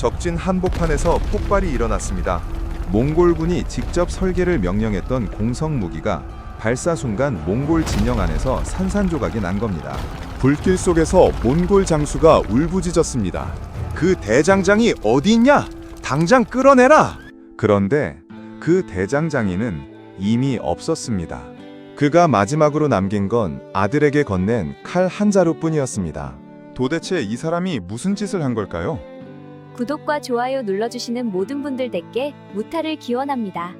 적진 한복판에서 폭발이 일어났습니다. 몽골군이 직접 설계를 명령했던 공성 무기가 발사 순간 몽골 진영 안에서 산산조각이 난 겁니다. 불길 속에서 몽골 장수가 울부짖었습니다. 그 대장장이 어디 있냐? 당장 끌어내라! 그런데 그 대장장이는 이미 없었습니다. 그가 마지막으로 남긴 건 아들에게 건넨 칼 한 자루뿐이었습니다. 도대체 이 사람이 무슨 짓을 한 걸까요? 구독과 좋아요 눌러주시는 모든 분들께 무탈을 기원합니다.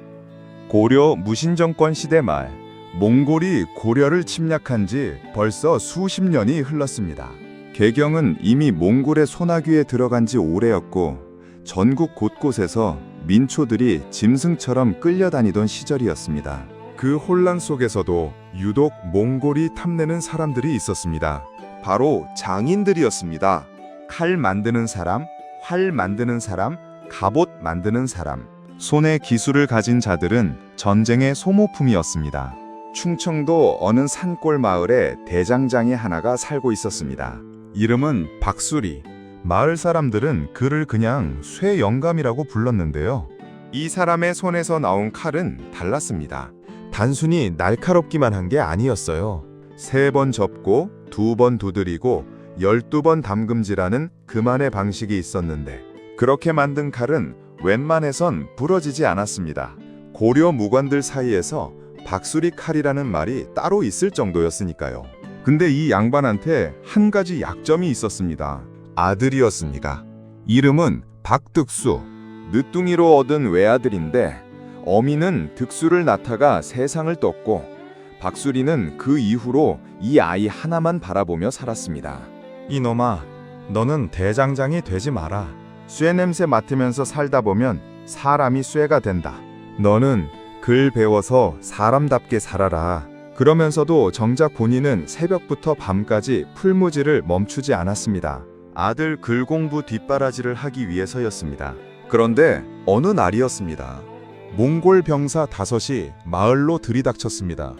고려 무신정권 시대 말, 몽골이 고려를 침략한 지 벌써 수십 년이 흘렀습니다. 개경은 이미 몽골의 소나귀에 들어간 지 오래였고 전국 곳곳에서 민초들이 짐승처럼 끌려다니던 시절이었습니다. 그 혼란 속에서도 유독 몽골이 탐내는 사람들이 있었습니다. 바로 장인들이었습니다. 칼 만드는 사람, 활 만드는 사람, 갑옷 만드는 사람. 손의 기술을 가진 자들은 전쟁의 소모품이었습니다. 충청도 어느 산골 마을에 대장장이 하나가 살고 있었습니다. 이름은 박수리. 마을 사람들은 그를 그냥 쇠 영감이라고 불렀는데요. 이 사람의 손에서 나온 칼은 달랐습니다. 단순히 날카롭기만 한 게 아니었어요. 3번 접고 2번 두드리고 12번 담금질하는 그만의 방식이 있었는데 그렇게 만든 칼은 웬만해선 부러지지 않았습니다. 고려 무관들 사이에서 박수리 칼이라는 말이 따로 있을 정도였으니까요. 근데 이 양반한테 한 가지 약점이 있었습니다. 아들이었습니다. 이름은 박득수. 늦둥이로 얻은 외아들인데 어미는 득수를 낳다가 세상을 떴고 박수리는 그 이후로 이 아이 하나만 바라보며 살았습니다. 이놈아, 너는 대장장이 되지 마라. 쇠 냄새 맡으면서 살다 보면 사람이 쇠가 된다. 너는 글 배워서 사람답게 살아라. 그러면서도 정작 본인은 새벽부터 밤까지 풀무지를 멈추지 않았습니다. 아들 글 공부 뒷바라지를 하기 위해서였습니다. 그런데 어느 날이었습니다. 몽골 병사 5이 마을로 들이닥쳤습니다.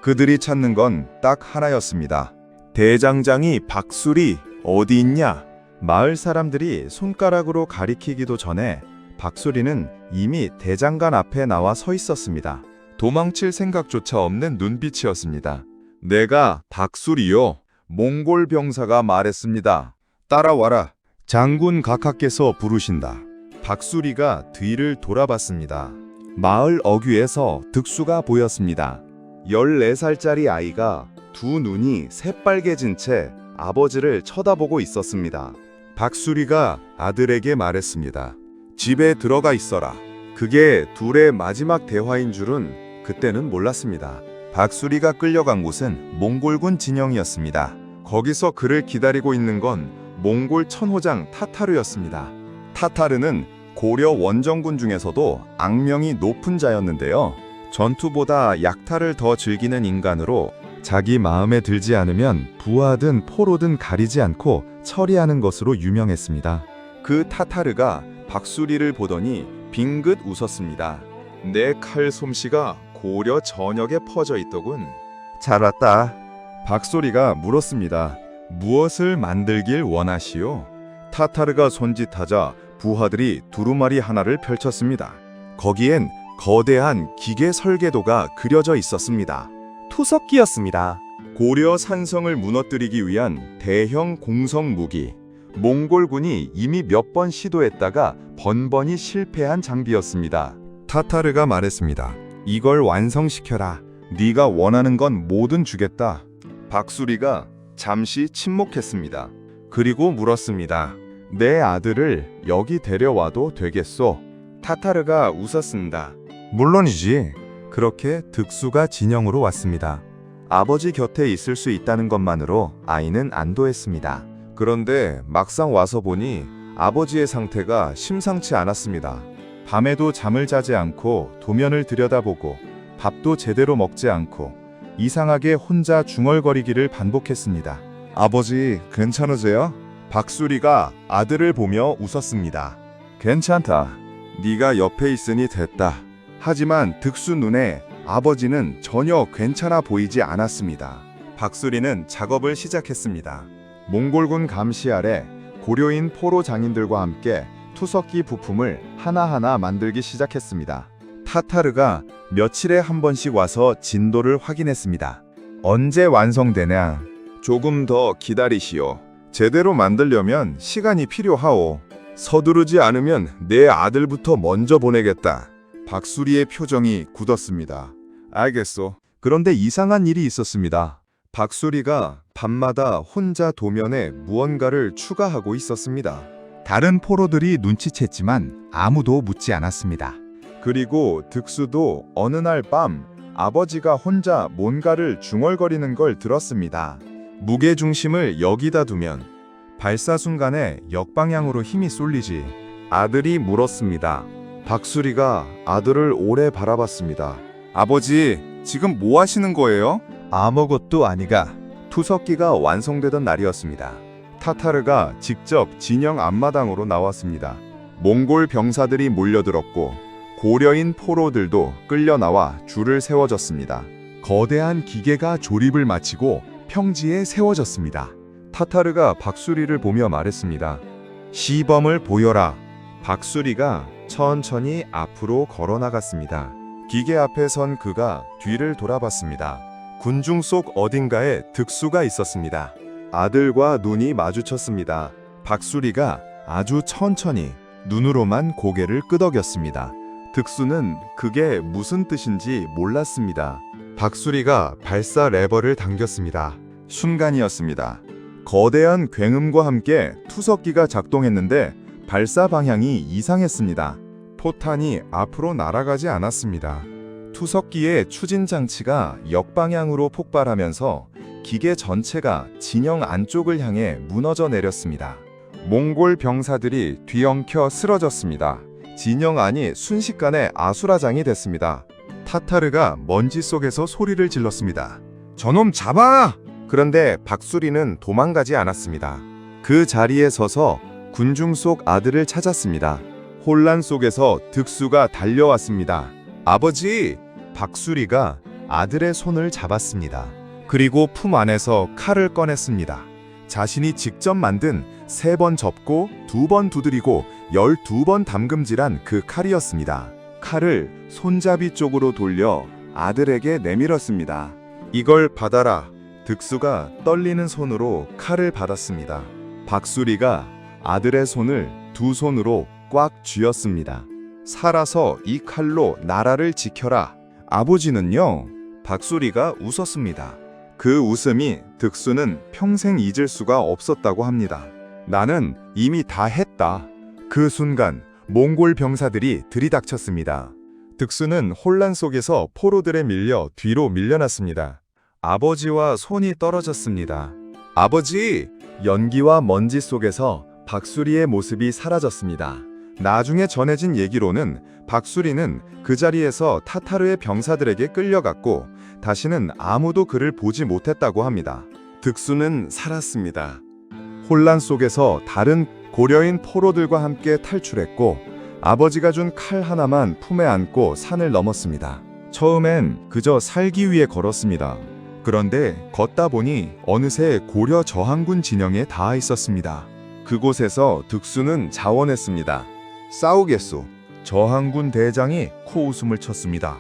그들이 찾는 건 딱 하나였습니다. 대장장이 박수리 어디 있냐? 마을 사람들이 손가락으로 가리키기도 전에 박수리는 이미 대장간 앞에 나와 서 있었습니다. 도망칠 생각조차 없는 눈빛이었습니다. 내가 박수리요. 몽골 병사가 말했습니다. 따라와라. 장군 각하께서 부르신다. 박수리가 뒤를 돌아봤습니다. 마을 어귀에서 득수가 보였습니다. 14살짜리 아이가 두 눈이 새빨개진 채 아버지를 쳐다보고 있었습니다. 박수리가 아들에게 말했습니다. 집에 들어가 있어라. 그게 둘의 마지막 대화인 줄은 그때는 몰랐습니다. 박수리가 끌려간 곳은 몽골군 진영이었습니다. 거기서 그를 기다리고 있는 건 몽골 천호장 타타르였습니다. 타타르는 고려 원정군 중에서도 악명이 높은 자였는데요. 전투보다 약탈을 더 즐기는 인간으로 자기 마음에 들지 않으면 부하든 포로든 가리지 않고 처리하는 것으로 유명했습니다. 그 타타르가 박수리를 보더니 빙긋 웃었습니다. 내 칼 솜씨가 고려 전역에 퍼져 있더군. 잘 왔다. 박수리가 물었습니다. 무엇을 만들길 원하시오? 타타르가 손짓하자 부하들이 두루마리 하나를 펼쳤습니다. 거기엔 거대한 기계 설계도가 그려져 있었습니다. 투석기였습니다. 고려 산성을 무너뜨리기 위한 대형 공성 무기. 몽골군이 이미 몇 번 시도했다가 번번이 실패한 장비였습니다. 타타르가 말했습니다. 이걸 완성시켜라. 네가 원하는 건 뭐든 주겠다. 박수리가 잠시 침묵했습니다. 그리고 물었습니다. 내 아들을 여기 데려와도 되겠소? 타타르가 웃었습니다. 물론이지. 그렇게 득수가 진영으로 왔습니다. 아버지 곁에 있을 수 있다는 것만으로 아이는 안도했습니다. 그런데 막상 와서 보니 아버지의 상태가 심상치 않았습니다. 밤에도 잠을 자지 않고 도면을 들여다보고 밥도 제대로 먹지 않고 이상하게 혼자 중얼거리기를 반복했습니다. 아버지, 괜찮으세요? 박수리가 아들을 보며 웃었습니다. 괜찮다. 네가 옆에 있으니 됐다. 하지만 득수 눈에 아버지는 전혀 괜찮아 보이지 않았습니다. 박수리는 작업을 시작했습니다. 몽골군 감시 아래 고려인 포로 장인들과 함께 투석기 부품을 하나하나 만들기 시작했습니다. 타타르가 며칠에 한 번씩 와서 진도를 확인했습니다. 언제 완성되냐? 조금 더 기다리시오. 제대로 만들려면 시간이 필요하오. 서두르지 않으면 내 아들부터 먼저 보내겠다. 박수리의 표정이 굳었습니다. 알겠소. 그런데 이상한 일이 있었습니다. 박수리가 밤마다 혼자 도면에 무언가를 추가하고 있었습니다. 다른 포로들이 눈치챘지만 아무도 묻지 않았습니다. 그리고 득수도 어느 날 밤 아버지가 혼자 뭔가를 중얼거리는 걸 들었습니다. 무게중심을 여기다 두면 발사 순간에 역방향으로 힘이 쏠리지. 아들이 물었습니다. 박수리가 아들을 오래 바라봤습니다. 아버지, 지금 뭐 하시는 거예요? 아무것도 아니가. 투석기가 완성되던 날이었습니다. 타타르가 직접 진영 앞마당으로 나왔습니다. 몽골 병사들이 몰려들었고 고려인 포로들도 끌려 나와 줄을 세워졌습니다. 거대한 기계가 조립을 마치고 평지에 세워졌습니다. 타타르가 박수리를 보며 말했습니다. 시범을 보여라. 박수리가 천천히 앞으로 걸어 나갔습니다. 기계 앞에 선 그가 뒤를 돌아봤습니다. 군중 속 어딘가에 득수가 있었습니다. 아들과 눈이 마주쳤습니다. 박수리가 아주 천천히 눈으로만 고개를 끄덕였습니다. 득수는 그게 무슨 뜻인지 몰랐습니다. 박수리가 발사 레버를 당겼습니다. 순간이었습니다. 거대한 굉음과 함께 투석기가 작동했는데 발사 방향이 이상했습니다. 포탄이 앞으로 날아가지 않았습니다. 투석기의 추진 장치가 역방향으로 폭발하면서 기계 전체가 진영 안쪽을 향해 무너져 내렸습니다. 몽골 병사들이 뒤엉켜 쓰러졌습니다. 진영 안이 순식간에 아수라장이 됐습니다. 타타르가 먼지 속에서 소리를 질렀습니다. 저놈 잡아! 그런데 박수리는 도망가지 않았습니다. 그 자리에 서서 군중 속 아들을 찾았습니다. 혼란 속에서 득수가 달려왔습니다. 아버지! 박수리가 아들의 손을 잡았습니다. 그리고 품 안에서 칼을 꺼냈습니다. 자신이 직접 만든 3번 접고 2번 두드리고 12번 담금질한 그 칼이었습니다. 칼을 손잡이 쪽으로 돌려 아들에게 내밀었습니다. 이걸 받아라. 득수가 떨리는 손으로 칼을 받았습니다. 박수리가 아들의 손을 2손으로 꽉 쥐었습니다. 살아서 이 칼로 나라를 지켜라. 아버지는요? 박수리가 웃었습니다. 그 웃음이 득수는 평생 잊을 수가 없었다고 합니다. 나는 이미 다 했다. 그 순간 몽골 병사들이 들이닥쳤습니다. 득수는 혼란 속에서 포로들에 밀려 뒤로 밀려났습니다. 아버지와 손이 떨어졌습니다. 아버지! 연기와 먼지 속에서 박수리의 모습이 사라졌습니다. 나중에 전해진 얘기로는 박수리는 그 자리에서 타타르의 병사들에게 끌려갔고 다시는 아무도 그를 보지 못했다고 합니다. 득수는 살았습니다. 혼란 속에서 다른 고려인 포로들과 함께 탈출했고 아버지가 준 칼 하나만 품에 안고 산을 넘었습니다. 처음엔 그저 살기 위해 걸었습니다. 그런데 걷다 보니 어느새 고려 저항군 진영에 닿아 있었습니다. 그곳에서 득수는 자원했습니다. 싸우겠소. 저항군 대장이 코웃음을 쳤습니다.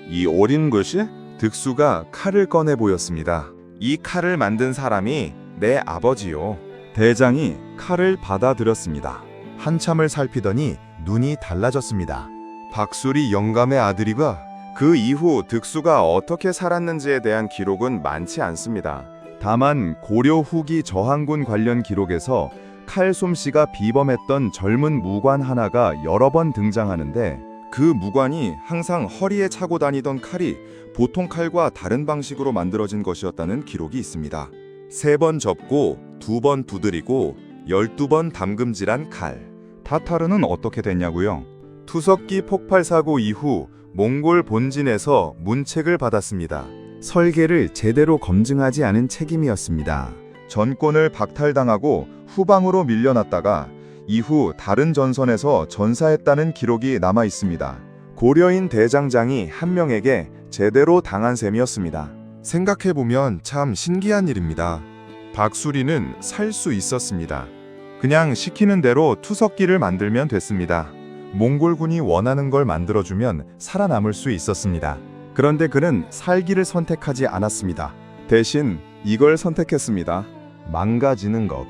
이 어린 것이? 득수가 칼을 꺼내 보였습니다. 이 칼을 만든 사람이 내 아버지요. 대장이 칼을 받아들였습니다. 한참을 살피더니 눈이 달라졌습니다. 박수리 영감의 아들이가 그 이후 득수가 어떻게 살았는지에 대한 기록은 많지 않습니다. 다만 고려 후기 저항군 관련 기록에서 칼 솜씨가 비범했던 젊은 무관 하나가 여러 번 등장하는데 그 무관이 항상 허리에 차고 다니던 칼이 보통 칼과 다른 방식으로 만들어진 것이었다는 기록이 있습니다. 3번 접고 2번 두드리고 12번 담금질한 칼. 타타르는 어떻게 됐냐고요? 투석기 폭발 사고 이후 몽골 본진에서 문책을 받았습니다. 설계를 제대로 검증하지 않은 책임이었습니다. 전권을 박탈당하고 후방으로 밀려났다가 이후 다른 전선에서 전사했다는 기록이 남아 있습니다. 고려인 대장장이 한 명에게 제대로 당한 셈이었습니다. 생각해보면 참 신기한 일입니다. 박수리는 살 수 있었습니다. 그냥 시키는 대로 투석기를 만들면 됐습니다. 몽골군이 원하는 걸 만들어주면 살아남을 수 있었습니다. 그런데 그는 살기를 선택하지 않았습니다. 대신 이걸 선택했습니다. 망가지는 것.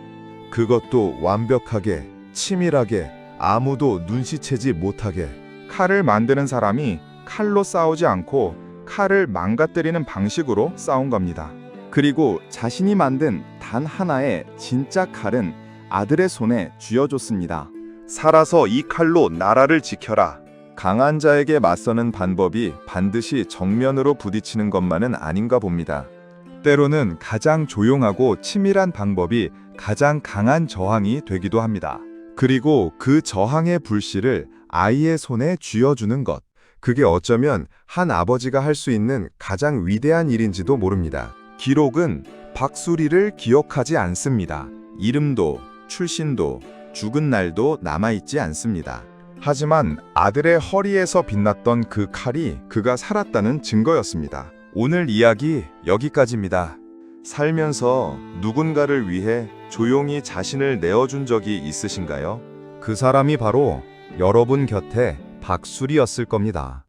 그것도 완벽하게, 치밀하게, 아무도 눈치채지 못하게. 칼을 만드는 사람이 칼로 싸우지 않고 칼을 망가뜨리는 방식으로 싸운 겁니다. 그리고 자신이 만든 단 하나의 진짜 칼은 아들의 손에 쥐어줬습니다. 살아서 이 칼로 나라를 지켜라. 강한 자에게 맞서는 방법이 반드시 정면으로 부딪히는 것만은 아닌가 봅니다. 때로는 가장 조용하고 치밀한 방법이 가장 강한 저항이 되기도 합니다. 그리고 그 저항의 불씨를 아이의 손에 쥐어주는 것. 그게 어쩌면 한 아버지가 할 수 있는 가장 위대한 일인지도 모릅니다. 기록은 박수리를 기억하지 않습니다. 이름도, 출신도, 죽은 날도 남아있지 않습니다. 하지만 아들의 허리에서 빛났던 그 칼이 그가 살았다는 증거였습니다. 오늘 이야기 여기까지입니다. 살면서 누군가를 위해 조용히 자신을 내어준 적이 있으신가요? 그 사람이 바로 여러분 곁에 박수리였을 겁니다.